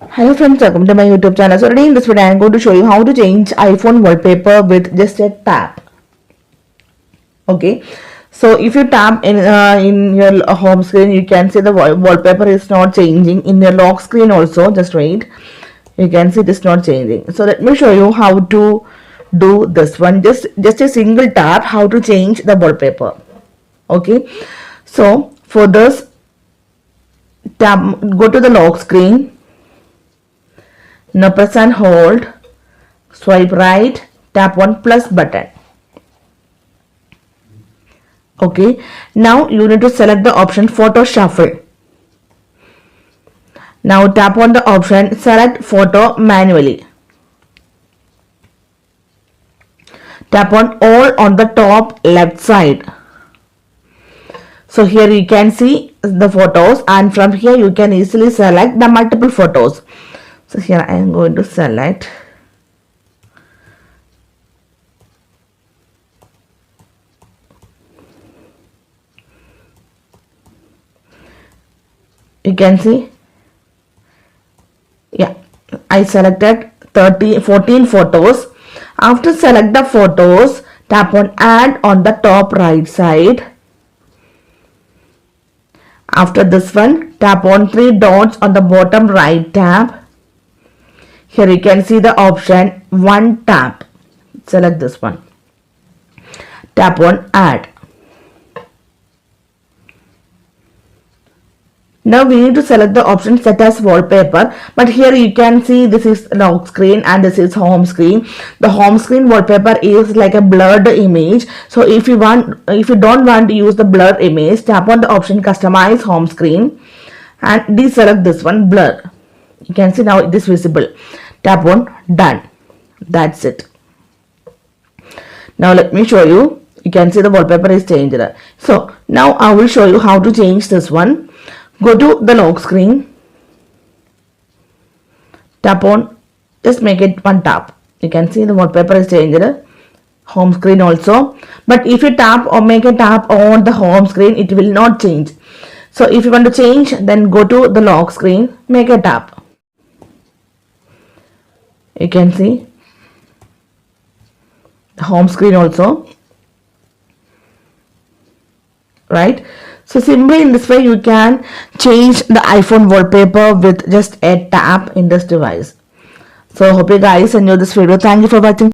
Hello friends, welcome to my YouTube channel. So today in this video I am going to show you how to change iPhone wallpaper with just a tap. Okay, so if you tap in your home screen, you can see the wallpaper is not changing. In your lock screen also, just wait, you can see it is not changing. So let me show you how to do this one. Just a single tap, how to change the wallpaper. Okay, so for this, tap, go to the lock screen. Now press and hold, swipe right, tap on plus button. Okay, now you need to select the option photo shuffle. Now tap on the option select photo manually. Tap on all on the top left side. So here you can see the photos, and from here you can easily select the multiple photos. So here I am going to select. You can see, yeah, I selected 14 photos. After select the photos, tap on add on the top right side. After this one, tap on 3 dots on the bottom right tab. Here you can see the option one tap. Select this one. Tap on add. Now we need to select the option set as wallpaper, but here you can see this is lock screen and this is home screen. The home screen wallpaper is like a blurred image. So if you don't want to use the blurred image, tap on the option customize home screen and deselect this one blur. You can see now it is visible. Tap on done. That's it. Now let me show you. You can see the wallpaper is changed. So now I will show you how to change this one. Go to the lock screen. Tap on, just make it one tap. You can see the wallpaper is changed. Home screen also. But if you tap or make a tap on the home screen, it will not change. So if you want to change, then go to the lock screen, make a tap. You can see the home screen also, right? So simply in this way you can change the iPhone wallpaper with just a tap in this device. So hope you guys enjoy this video. Thank you for watching.